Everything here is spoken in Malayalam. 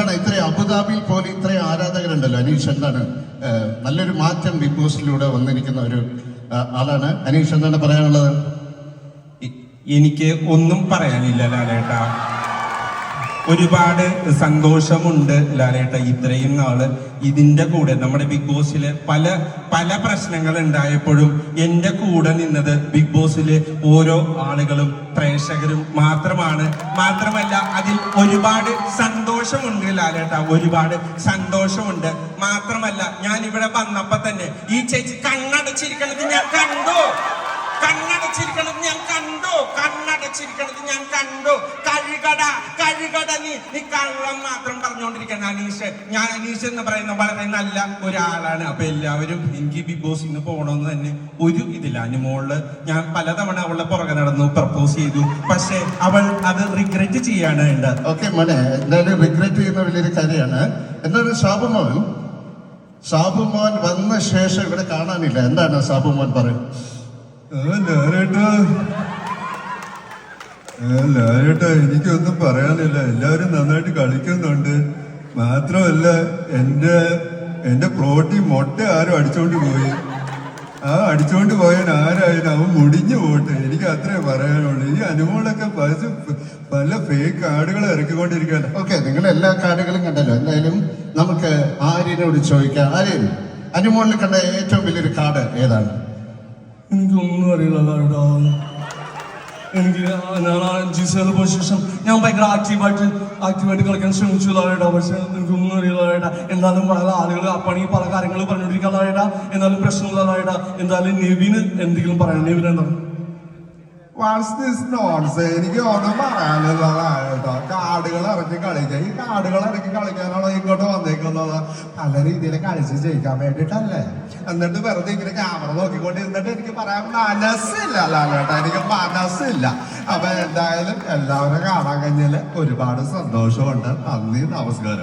എന്താണ് ഇത്രയും അബുദാബിയിൽ പോലെ ഇത്രയും ആരാധകരുണ്ടല്ലോ അനീഷ്, എന്താണ് നല്ലൊരു മാറ്റം ബിഗ് ബോസിലൂടെ വന്നിരിക്കുന്ന ഒരു ആളാണ് അനീഷ്, എന്താണ് പറയാനുള്ളത്? എനിക്ക് ഒന്നും പറയാനില്ല ലാലേട്ടാ. ഒരുപാട് സന്തോഷമുണ്ട് ലാലേട്ട. ഇത്രയും നാള് ഇതിന്റെ കൂടെ നമ്മുടെ ബിഗ് ബോസില് പല പല പ്രശ്നങ്ങൾ ഉണ്ടായപ്പോഴും എന്റെ കൂടെ നിന്നത് ബിഗ് ബോസില് ഓരോ ആളുകളും പ്രേക്ഷകരും മാത്രമല്ല അതിൽ ഒരുപാട് സന്തോഷമുണ്ട് ലാലേട്ട, ഒരുപാട് സന്തോഷമുണ്ട്. മാത്രമല്ല ഞാൻ ഇവിടെ വന്നപ്പോ തന്നെ ഈ ചേച്ചി കണ്ണടച്ചിരിക്കണത് ഞാൻ കണ്ടു, കഴുകട നീ കള്ളം മാത്രം പറഞ്ഞുകൊണ്ടിരിക്കണം അനീഷ്. ഞാൻ അനീഷ് എന്ന് പറയുന്ന വളരെ നല്ല ഒരാളാണ്. അപ്പൊ എല്ലാവരും എനിക്ക് ബിഗ് ബോസ് ഇന്ന് പോകണമെന്ന് തന്നെ ഒരു ഇതില്ല. അനുമോള് ഞാൻ പലതവണ അവളുടെ പുറകെ നടന്നു, പ്രപ്പോസ് ചെയ്തു, പക്ഷെ അവൾ അത് റിഗ്രറ്റ് ചെയ്യാണ് വേണ്ടത്. ഓക്കെ മോനെ, എന്തായാലും റിഗ്രറ്റ് ചെയ്യുന്ന വലിയൊരു കാര്യമാണ്. എന്തായാലും സാബുമോൻ വന്ന ശേഷം ഇവിടെ കാണാനില്ല, എന്താണ് സാബുമോൻ പറയും? ലാലേട്ടാ എനിക്കൊന്നും പറയാനില്ല. എല്ലാവരും നന്നായിട്ട് കളിക്കുന്നുണ്ട്. മാത്രമല്ല എന്റെ പ്രോട്ടീൻ മുട്ട ആരും അടിച്ചോണ്ട് പോയി. ആ അടിച്ചോണ്ട് പോയാൽ ആരായാലും അവൻ മുടിഞ്ഞു പോട്ടെ, എനിക്ക് അത്രേ പറയാനുള്ളൂ. ഈ അനുമോളൊക്കെ പല ഫേക്ക് കാർഡുകൾ ഇറക്കിക്കൊണ്ടിരിക്കുകയാണ്. ഓക്കെ, നിങ്ങൾ എല്ലാ കാർഡുകളും കണ്ടല്ലോ. എന്തായാലും നമുക്ക് ആര്യനോട് ചോദിക്കാം. ആര്യൻ, അനുമോളിൽ കണ്ട ഏറ്റവും വലിയൊരു കാർഡ് ഏതാണ്? എനിക്കൊന്നും അറിയില്ല. എനിക്ക് ഞാൻ ജിസയിൽ പോയ ശേഷം ഞാൻ ഭയങ്കര ആക്റ്റീവായിട്ട് കളിക്കാൻ ശ്രമിച്ചു ലാലേട്ടാ. പക്ഷെ എനിക്കൊന്നും അറിയില്ല ലാലേട്ടാ. എന്നാലും പല ആളുകൾ പണി പല കാര്യങ്ങൾ പറഞ്ഞുകൊണ്ടിരിക്കാൻ ലാലേട്ടാ. എന്നാലും പ്രശ്നമില്ല ലാലേട്ടാ. എന്തായാലും നെവിന് എന്തെങ്കിലും പറയാം. നെവിൻ എന്താണ്? എനിക്ക് ഒന്നും പറയാനില്ല ലാലേട്ടാ. കാർഡുകൾ ഇറക്കി കളിക്കുക. ഈ കാർഡുകൾ ഇറക്കി കളിക്കാനാണോ ഇങ്ങോട്ട് വന്നേക്കുന്നത്? പല രീതിയിൽ കളിച്ച് ജയിക്കാൻ വേണ്ടിട്ടല്ലേ? എന്നിട്ട് വെറുതെ ഇങ്ങനെ ക്യാമറ നോക്കിക്കൊണ്ടിരുന്നിട്ട് എനിക്ക് പറയാൻ മനസ്സില്ല ലാലേട്ടാ, എനിക്ക് മനസ്സില്ല. അപ്പൊ എന്തായാലും എല്ലാവരും കാണാൻ കഴിഞ്ഞാല് ഒരുപാട് സന്തോഷമുണ്ട്. നന്ദി, നമസ്കാരം.